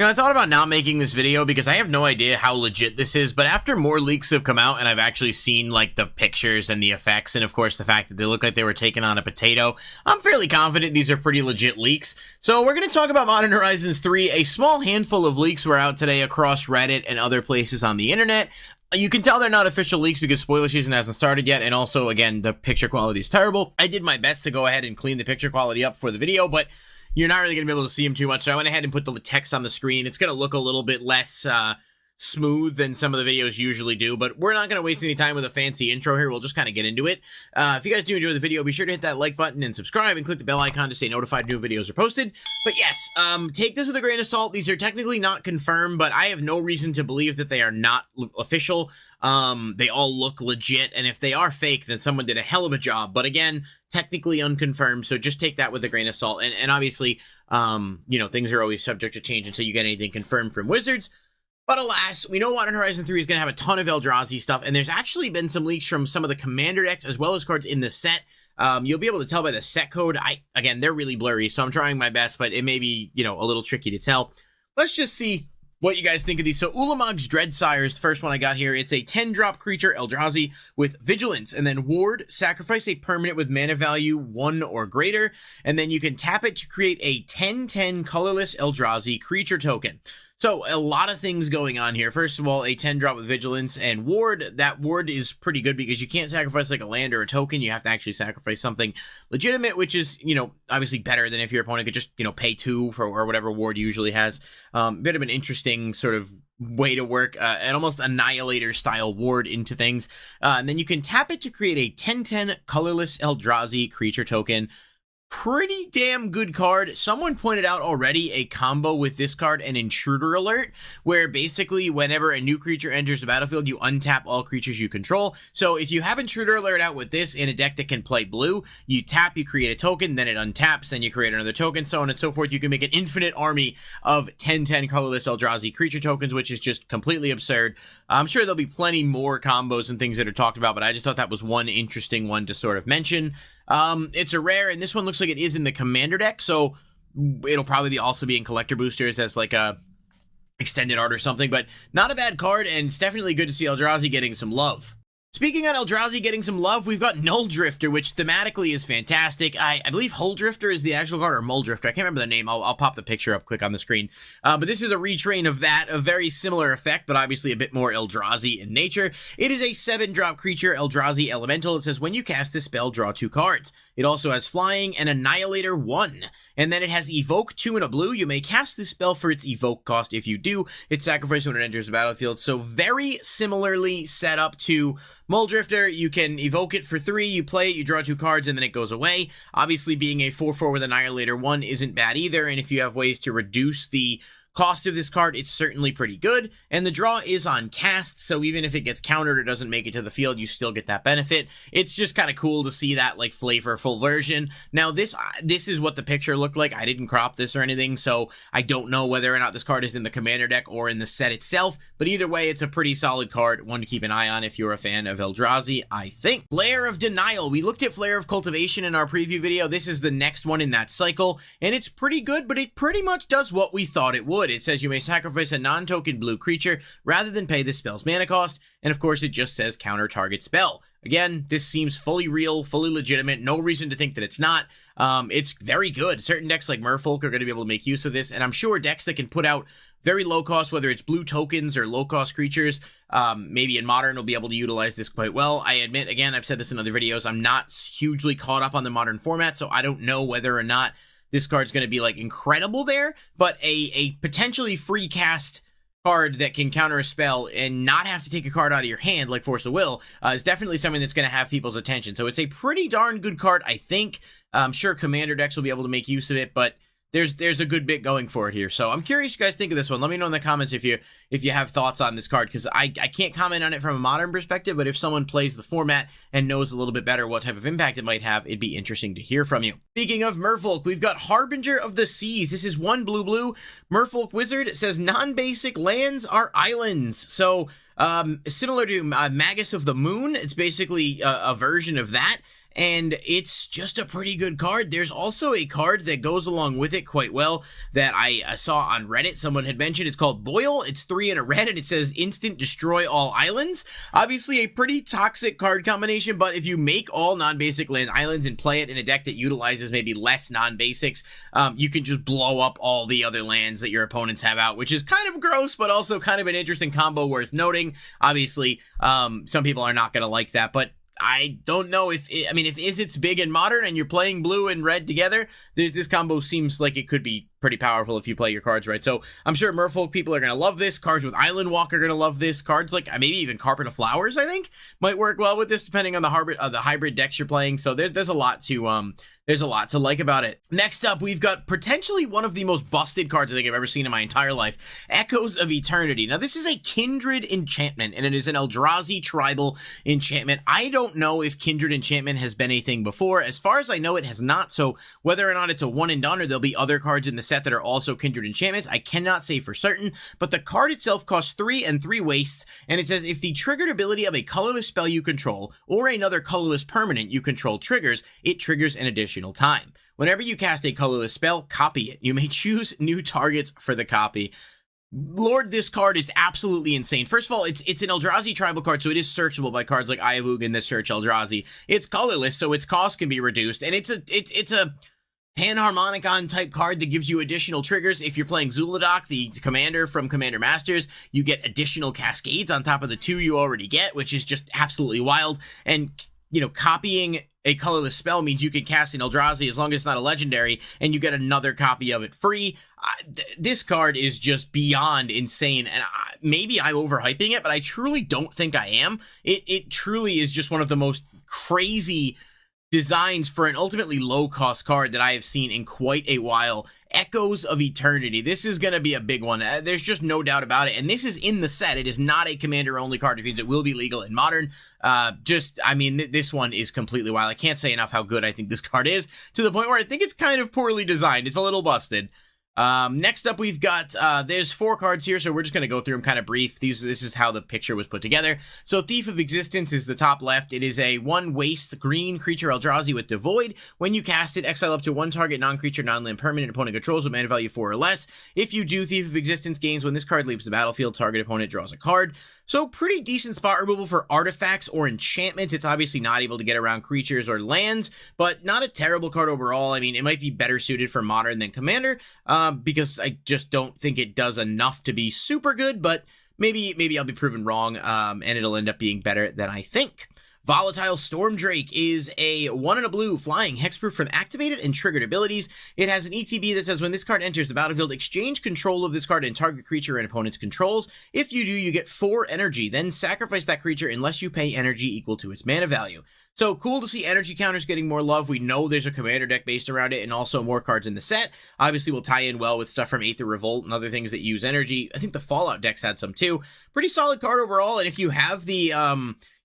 I thought about not making this video because I have no idea how legit this is, but after more leaks have come out and I've actually seen, like, the pictures and the effects, and of course the fact that they look like they were taken on a potato, I'm fairly confident these are pretty legit leaks. So we're going to talk about Modern Horizons 3. A small handful of leaks were out today across Reddit and other places on the internet. You can tell they're not official leaks because spoiler season hasn't started yet, and also, again, the picture quality is terrible. I did my best to go ahead and clean the picture quality up for the video, but you're not really going to be able to see them too much, so I went ahead and put the text on the screen. It's going to look a little bit less smooth than some of the videos usually do, but we're not going to waste any time with a fancy intro here. We'll just kind of get into it. If you guys do enjoy the video, be sure to hit that like button and subscribe and click the bell icon to stay notified new videos are posted. But yes, take this with a grain of salt. These are technically not confirmed, but I have no reason to believe that they are not official. They all look legit, and if they are fake, then someone did a hell of a job. But again, technically unconfirmed, so just take that with a grain of salt. And obviously, you know, things are always subject to change until you get anything confirmed from Wizards. But alas, we know Modern Horizon 3 is going to have a ton of Eldrazi stuff, and there's actually been some leaks from some of the Commander decks as well as cards in the set. You'll be able to tell by the set code. Again, they're really blurry, so I'm trying my best, but it may be, you know, a little tricky to tell. Let's just see what you guys think of these. So Ulamog's Dreadsire is the first one I got here. It's a 10-drop creature, Eldrazi, with Vigilance, and then Ward, sacrifice a permanent with mana value 1 or greater, and then you can tap it to create a 10/10 colorless Eldrazi creature token. So a lot of things going on here. First of all, a 10-drop with Vigilance and Ward. That Ward is pretty good because you can't sacrifice like a land or a token. You have to actually sacrifice something legitimate, which is, you know, obviously better than if your opponent could just, you know, pay 2 for or whatever Ward usually has. Bit of an interesting sort of way to work an almost Annihilator style Ward into things. And then you can tap it to create a 10/10 colorless Eldrazi creature token. Pretty damn good card. Someone pointed out already a combo with this card, an Intruder Alert, where basically whenever a new creature enters the battlefield, you untap all creatures you control. So if you have Intruder Alert out with this in a deck that can play blue, you tap, you create a token, then it untaps, then you create another token, so on and so forth. You can make an infinite army of 10/10 colorless Eldrazi creature tokens, which is just completely absurd. I'm sure there'll be plenty more combos and things that are talked about, but I just thought that was one interesting one to sort of mention. It's a rare, and this one looks like it is in the Commander deck, so it'll probably also be in Collector Boosters as like a extended art or something, but not a bad card, and it's definitely good to see Eldrazi getting some love. Speaking on Eldrazi getting some love, we've got Null Drifter, which thematically is fantastic. I believe Hull Drifter is the actual card, or Mull Drifter. I can't remember the name. I'll pop the picture up quick on the screen. But this is a retrain of that, a very similar effect, but obviously a bit more Eldrazi in nature. It is a 7-drop creature, Eldrazi Elemental. It says, when you cast this spell, draw 2 cards. It also has Flying and Annihilator 1. And then it has Evoke 2 and a blue. You may cast this spell for its Evoke cost. If you do, it's sacrificed when it enters the battlefield. So very similarly set up to Mull Drifter. You can evoke it for 3, you play it, you draw 2 cards, and then it goes away. Obviously, being a 4/4 with Annihilator 1 isn't bad either, and if you have ways to reduce the cost of this card, it's certainly pretty good, and the draw is on cast, so even if it gets countered or doesn't make it to the field, you still get that benefit. It's just kind of cool to see that, like, flavorful version. Now, this is what the picture looked like. I didn't crop this or anything, so I don't know whether or not this card is in the Commander deck or in the set itself, but either way, it's a pretty solid card, one to keep an eye on if you're a fan of Eldrazi, I think. Flare of Denial. We looked at Flare of Cultivation in our preview video. This is the next one in that cycle, and it's pretty good, but it pretty much does what we thought it would. It says you may sacrifice a non-token blue creature rather than pay the spell's mana cost, and of course it just says counter target spell. Again, this seems fully real, fully legitimate, no reason to think that it's not. It's very good. Certain decks like Merfolk are going to be able to make use of this, and I'm sure decks that can put out very low cost, whether it's blue tokens or low cost creatures, maybe in Modern will be able to utilize this quite well. I admit, again, I've said this in other videos, I'm not hugely caught up on the Modern format, so I don't know whether or not this card's going to be, like, incredible there, but a potentially free cast card that can counter a spell and not have to take a card out of your hand, like Force of Will, is definitely something that's going to have people's attention. So it's a pretty darn good card, I think. I'm sure Commander decks will be able to make use of it, but there's a good bit going for it here. So I'm curious what you guys think of this one. Let me know in the comments if you have thoughts on this card, because I can't comment on it from a Modern perspective, but if someone plays the format and knows a little bit better what type of impact it might have, it'd be interesting to hear from you. Speaking of Merfolk, we've got Harbinger of the Seas. This is 1 blue Merfolk Wizard. It says non-basic lands are islands. So similar to Magus of the Moon, it's basically a version of that. and it's just a pretty good card. There's also a card that goes along with it quite well that I saw on Reddit. Someone had mentioned it's called Boil. It's 3 and a red, and it says instant destroy all islands. Obviously a pretty toxic card combination, but if you make all non-basic land islands and play it in a deck that utilizes maybe less non-basics, you can just blow up all the other lands that your opponents have out, which is kind of gross, but also kind of an interesting combo worth noting. Obviously, some people are not going to like that, but I don't know if it's big in Modern and you're playing blue and red together, this combo seems like it could be pretty powerful if you play your cards right. So I'm sure Merfolk people are going to love this. Cards with Island Walk are going to love this. Cards like maybe even Carpet of Flowers, I think, might work well with this, depending on the hybrid decks you're playing. So there's a lot to like about it. Next up, we've got potentially one of the most busted cards I think I've ever seen in my entire life, Echoes of Eternity. Now, this is a Kindred Enchantment, and it is an Eldrazi tribal enchantment. I don't know if Kindred Enchantment has been a thing before. As far as I know, it has not, so whether or not it's a one and done or there'll be other cards in the set that are also Kindred Enchantments, I cannot say for certain, but the card itself costs 3 and 3 wastes, and it says if the triggered ability of a colorless spell you control or another colorless permanent you control triggers, it triggers an additional time. Whenever you cast a colorless spell, copy it. You may choose new targets for the copy. Lord, this card is absolutely insane. First of all, it's an Eldrazi tribal card, so it is searchable by cards like Eye of Ugin that search Eldrazi. It's colorless, so its cost can be reduced, and it's a Panharmonicon type card that gives you additional triggers. If you're playing Zuladoc, the commander from Commander Masters, you get additional cascades on top of the 2 you already get, which is just absolutely wild. And copying a colorless spell means you can cast an Eldrazi as long as it's not a legendary, and you get another copy of it free. This card is just beyond insane, and maybe I'm overhyping it, but I truly don't think I am. It truly is just one of the most crazy designs for an ultimately low-cost card that I have seen in quite a while. Echoes of Eternity. This is going to be a big one. There's just no doubt about it. And this is in the set. It is not a commander-only card, which means it will be legal in Modern. This one is completely wild. I can't say enough how good I think this card is, to the point where I think it's kind of poorly designed. It's a little busted. Next up, we've got, there's 4 cards here, so we're just going to go through them kind of brief. This is how the picture was put together. So Thief of Existence is the top left. It is a 1 waste green creature Eldrazi with Devoid. When you cast it, exile up to 1 target non-creature, non-land permanent opponent controls with mana value 4 or less. If you do, Thief of Existence gains when this card leaves the battlefield, target opponent draws a card. So pretty decent spot removal for artifacts or enchantments. It's obviously not able to get around creatures or lands, but not a terrible card overall. I mean, it might be better suited for Modern than Commander, because I just don't think it does enough to be super good, but maybe I'll be proven wrong, and it'll end up being better than I think. Volatile Stormdrake is a 1 and a blue flying hexproof from activated and triggered abilities. It has an ETB that says when this card enters the battlefield, exchange control of this card and target creature and opponent's controls. If you do, you get 4 energy, then sacrifice that creature unless you pay energy equal to its mana value. So cool to see energy counters getting more love. We know there's a commander deck based around it, and also more cards in the set. Obviously, will tie in well with stuff from Aether Revolt and other things that use energy. I think the Fallout decks had some too. Pretty solid card overall, and if you have the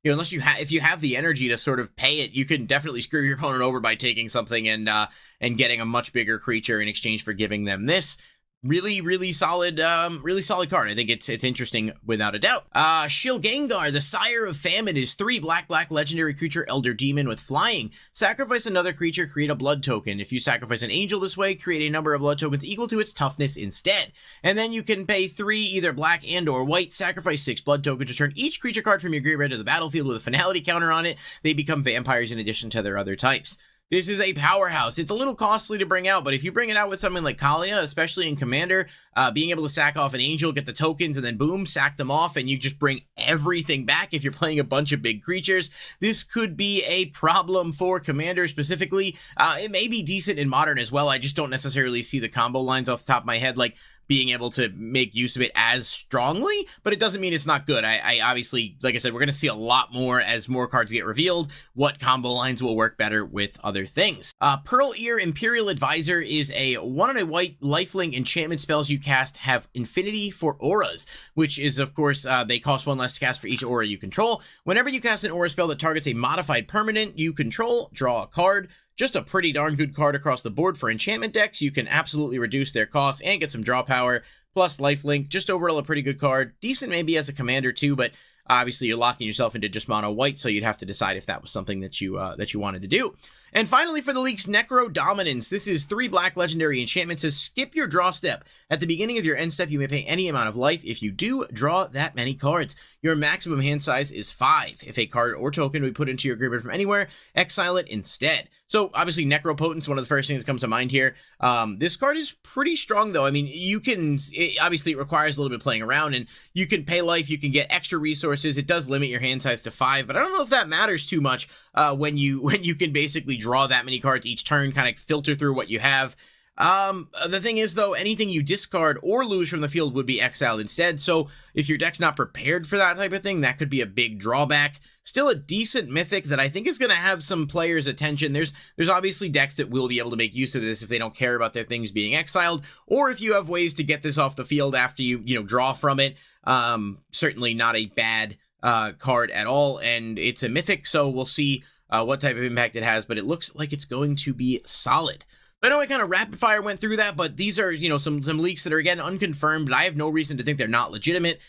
if you have the energy to sort of pay it, you can definitely screw your opponent over by taking something and getting a much bigger creature in exchange for giving them this. Really solid card. I think it's interesting without a doubt. Shilgengar, the Sire of Famine, is 3 black legendary creature Elder Demon with flying. Sacrifice another creature, create a blood token. If you sacrifice an angel this way, create a number of blood tokens equal to its toughness instead. And then you can pay 3 either black and or white, sacrifice 6 blood tokens, return each creature card from your graveyard to the battlefield with a finality counter on it. They become vampires in addition to their other types. This is a powerhouse. It's a little costly to bring out, but if you bring it out with something like Kalia, especially in Commander, being able to sack off an angel, get the tokens, and then boom, sack them off, and you just bring everything back if you're playing a bunch of big creatures, this could be a problem for Commander specifically. It may be decent in Modern as well. I just don't necessarily see the combo lines off the top of my head, like being able to make use of it as strongly, but it doesn't mean it's not good. I obviously, like I said, we're going to see a lot more as more cards get revealed, what combo lines will work better with other things. Pearl Ear Imperial Advisor is a 1 and a white lifelink enchantment. Spells you cast have infinity for auras, which is, of course, they cost 1 less to cast for each aura you control. Whenever you cast an aura spell that targets a modified permanent you control, draw a card. Just a pretty darn good card across the board for enchantment decks. You can absolutely reduce their costs and get some draw power, plus lifelink. Just overall a pretty good card. Decent maybe as a commander too, but Obviously, you're locking yourself into just mono white, so you'd have to decide if that was something that you wanted to do. And finally, for the leaks, Necro Dominance. This is 3 black legendary enchantments to skip your draw step. At the beginning of your end step, you may pay any amount of life. If you do, draw that many cards. Your maximum hand size is 5. If a card or token we put into your graveyard from anywhere, exile it instead. So, obviously, Necropotence, one of the first things that comes to mind here. This card is pretty strong, though. I mean, obviously, it requires a little bit of playing around, and you can pay life, you can get extra resources. It does limit your hand size to 5, but I don't know if that matters too much when you can basically draw that many cards each turn, kind of filter through what you have. The thing is, though, anything you discard or lose from the field would be exiled instead, so if your deck's not prepared for that type of thing, that could be a big drawback. Still a decent mythic that I think is going to have some players' attention. There's obviously decks that will be able to make use of this if they don't care about their things being exiled, or if you have ways to get this off the field after you draw from it. Certainly not a bad card at all, and it's a mythic, so we'll see what type of impact it has, but it looks like it's going to be solid. I know I kind of rapid fire went through that, but these are, some leaks that are, again, unconfirmed, but I have no reason to think they're not legitimate.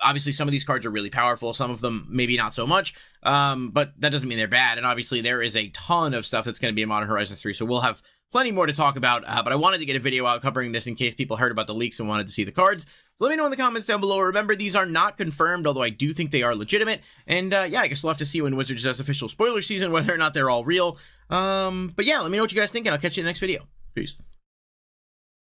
Obviously, some of these cards are really powerful. Some of them, maybe not so much, but that doesn't mean they're bad. And obviously, there is a ton of stuff that's going to be in Modern Horizons 3, so we'll have plenty more to talk about, but I wanted to get a video out covering this in case people heard about the leaks and wanted to see the cards. So let me know in the comments down below. Remember, these are not confirmed, although I do think they are legitimate. And yeah, I guess we'll have to see when Wizards does official spoiler season, whether or not they're all real. But yeah, let me know what you guys think, and I'll catch you in the next video. Peace.